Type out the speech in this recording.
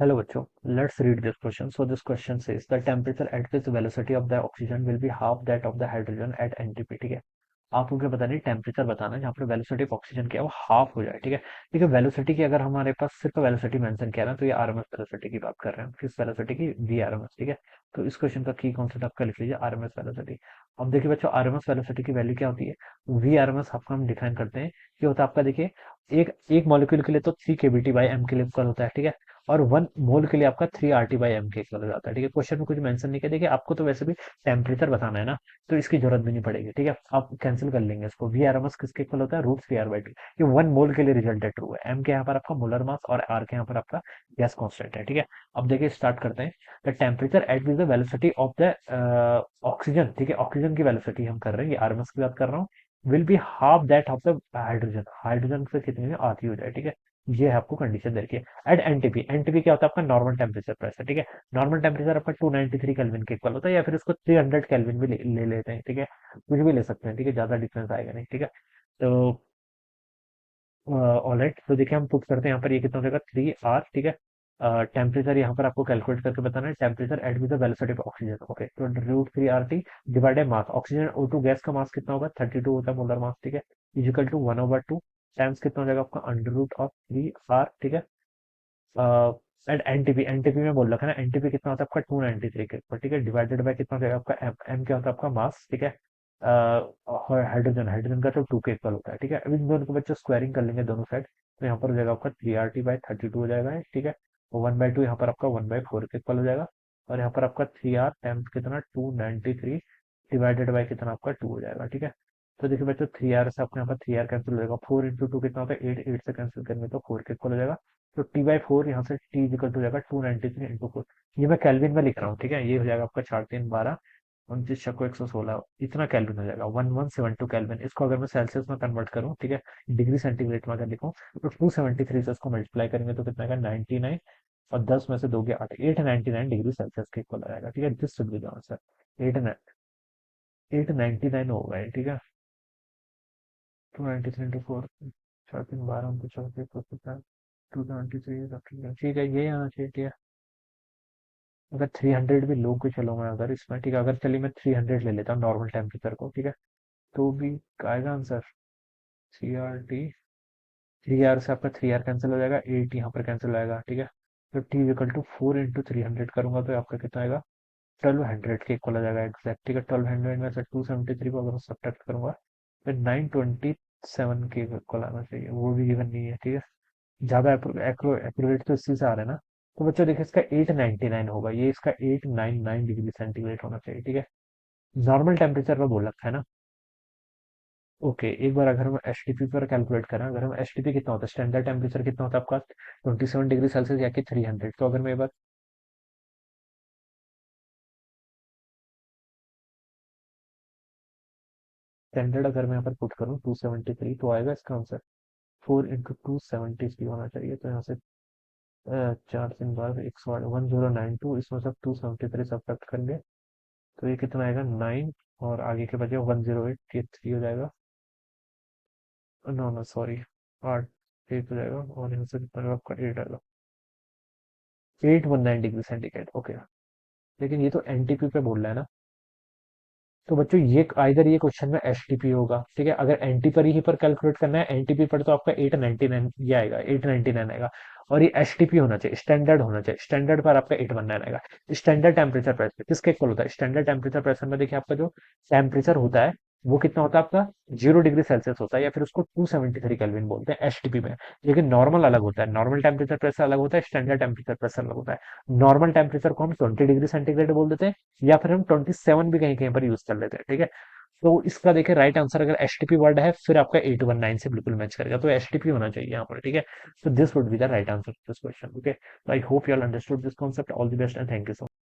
Hello बच्चों, let's read this question. So this question says the temperature at which velocity of the oxygen will be half that of the hydrogen at NTP. ठीक है, आपको क्या बताना है? Temperature बताना है जहाँ पर वेलोसिटी ऑफ ऑक्सीजन क्या है वो हाफ हो जाए। ठीक है, ठीक है। वेलोसिटी की अगर हमारे पास सिर्फ वेलोसिटी मेंशन किया ना तो ये आरएमएस वेलोसिटी की बात कर रहे हैं, किस वेलोसिटी की? V RMS. ठीक है, तो इस क्वेश्चन का की कॉन्सेप्ट आपका लिख लीजिए, आरएमएस वेलोसिटी। अब देखिए बच्चों, आरएमएस वेलोसिटी की वैल्यू क्या होती है? वी आरएमएस आपका हम डिफाइन करते हैं कि होता है आपका, देखिए, एक एक मॉलिक्यूल के लिए तो 3 kBt बाई एम के लिए इक्वल होता है। ठीक है, और 1 मोल के लिए आपका 3 RT/m के इक्वल हो जाता है। ठीक है, क्वेश्चन में कुछ मेंशन नहीं किया। देखिए, आपको तो वैसे भी टेम्परेचर बताना है ना, तो इसकी जरूरत भी नहीं पड़ेगी। ठीक है, आप कैंसिल कर लेंगे इसको। वी आर एम एस किसके इक्वल होता है? √3r/2। ये 1 मोल के लिए रिजल्ट है, ट्रू है। एम के यहाँ पर आपका मोलर मास और आर के यहाँ पर आपका गैस कॉन्स्टेंट है। ठीक है, अब देखिए स्टार्ट करते हैं। The temperature at with the velocity of the oxygen. ठीक है, ऑक्सीजन की वेलोसिटी हम कर रहे हैं, ये आरएमएस की बात कर रहा हूँ। Will be half that of the hydrogen. Hydrogen से कितनी में आधी हो जाए। ठीक है, ये है आपको कंडीशन दे रखी है। एट एनटीपी, एनटीपी क्या होता है? आपका नॉर्मल टेम्परेचर प्रेशर। ठीक है, नॉर्मल टेम्परेचर आपका 293 केल्विन के इक्वल होता है, या फिर उसको 300 केल्विन भी ले लेते हैं। ठीक है, कुछ भी ले सकते हैं। ठीक है, ज्यादा डिफरेंस आएगा नहीं। ठीक है, तो ऑलराइट, तो देखिए हम पुट करते हैं यहाँ पर, ये कितना हो जाएगा? 3r। ठीक है, टेम्परेचर यहाँ पर आपको कैलकुलेट करके बताना है, temperature at with the velocity of oxygen. Okay, तो √3RT डिवाइडेड मास। ऑक्सीजन O2 गैस का मास कितना होगा? 32 होता है मोलर मास। ठीक है, इजिकल टू 1/2 टाइम्स कितना हो जाएगा आपका? √3r। ठीक है, एंड एनटीपी, एनटीपी में बोल रखा है ना, एनटीपी कितना होता है आपका? 293 के ऊपर। ठीक है, डिवाइडेड बाय कितना हो जाएगा आपका? एम। एम क्या होता है आपका? मास। ठीक है, हाइड्रोजन, हाइड्रोजन का तो 2 के इक्वल होता है। ठीक है, अब इन दोनों को बच्चों स्क्वायरिंग कर लेंगे दोनों साइड, तो यहाँ पर हो जाएगा आपका 3RT/32 हो जाएगा। ठीक है, 1/2 यहाँ पर आपका 1/4 के इक्वल हो जाएगा, और यहाँ पर आपका 3R टाइम्स कितना? 293 डिवाइडेड बाय कितना आपका? 2 हो जाएगा। ठीक है, तो देखिए बच्चों, 3R से आपको यहाँ पर 3R कैंसिल हो जाएगा, 4 × 2 कितना होता है? 8। 8 से कैंसिल करेंगे तो 4 के इक्वल हो जाएगा। तो T/4 यहाँ से T इक्वल हो जाएगा 293 × 4। ये मैं केल्विन में लिख रहा हूँ। ठीक है, ये हो जाएगा आपका 4×3 = 12, 29×6 = 116, इतना केल्विन हो जाएगा, 1172 केल्विन। इसको अगर मैं सेल्सियस में कन्वर्ट करूँ, ठीक है, डिग्री सेंटीग्रेड में अगर लिखूँ, तो 273 से इसको मल्टीप्लाई करेंगे तो कितना आएगा? 99, और 10 में से दोगे 8, 899 डिग्री सेल्सियस के इक्वल आएगा। ठीक है, this should be the answer. 899 होगा ये। ठीक है, 293 × 4, 4×3 = 12, 273। ठीक है, ये आना चाहिए। ठीक है, अगर 300 भी लो को चलो, मैं अगर इसमें, ठीक है, अगर चलिए मैं 300 ले लेता हूँ नॉर्मल टेम्परेचर को। ठीक है, तो भी आएगा आंसर 3RT। 3R से आपका 3R कैंसिल हो जाएगा, 8 यहाँ पर कैंसिल हो जाएगा। ठीक है, तो T = 4 × 300 करूंगा तो आपका कितना आएगा? 1200 के इक्वल हो जाएगा एग्जैक्ट। ठीक है, 1200 में से 273 को अगर सब्ट्रैक्ट करूंगा, फिर 927 के इक्वल आना चाहिए, वो भी गिवन नहीं है। ठीक है, ज्यादा एक्यूरेट तो इसी से आ रहा है ना। तो बच्चों देखिए, इसका 899 होगा, ये इसका 899 डिग्री सेंटीग्रेड होना चाहिए। ठीक है, नॉर्मल टेम्परेचर पर बोल रखा है ना। ओके, एक बार अगर हम एचटीपी पर कैलकुलेट करें, अगर हम एचटीपी कितना होता है, स्टैंडर्ड टेम्परेचर कितना होता है आपका? 27 डिग्री सेल्सियस या कि 300। तो अगर मैं एक बार स्टैंडर्ड अगर मैं यहाँ पर पुट करूँ 273, तो आएगा इसका आंसर 4 × 273 होना चाहिए। तो यहाँ से 4×3 = 10192, इसमें सब 273 सब्ट्रैक्ट करेंगे तो ये कितना आएगा? 9, और आगे के बचे 108, ये 3 हो जाएगा। नो नो सॉरी, 8 8 हो जाएगा, और यहाँ से कितना आएगा आपका? 8 आएगा, 819 डिग्री सेंटीग्रेड। ओके, लेकिन ये तो एनटीपी पे बोल रहा है ना, तो बच्चों ये आइदर ये क्वेश्चन में एचटीपी होगा। ठीक है, अगर एनटी पर ही पर कैलकुलेट करना है, एनटीपी पर तो आपका 899 ये आएगा, 899 आएगा। और ये एचटीपी होना चाहिए, स्टैंडर्ड होना चाहिए, स्टैंडर्ड पर आपका 819 आएगा। स्टैंडर्ड टेम्परेचर प्रेशर किसके इक्वल होता है? स्टैंडर्ड टेम्परेचर प्रेशर में देखिए, आपका जो टेम्परेचर होता है वो कितना होता है आपका? 0 डिग्री सेल्सियस होता है, या फिर उसको 273 केल्विन बोलते हैं एचटीपी में। लेकिन नॉर्मल अलग होता है, नॉर्मल टेम्परेचर प्रेशर अलग होता है, स्टैंडर्ड टेम्परेचर प्रेशर अलग होता है। नॉर्मल टेम्परेचर को हम 20 डिग्री सेंटीग्रेड बोल देते हैं, या फिर हम 27 भी कहीं कहीं पर यूज कर लेते हैं। ठीक है, तो इसका देखिए राइट आंसर अगर एचटीपी वर्ड है, फिर आपका 819 से बिल्कुल मैच करेगा, तो एचटीपी होना चाहिए यहाँ पर। ठीक है, so this would be the right answer to this question. Okay, so I hope you all understood this concept. All the best and thank you so much.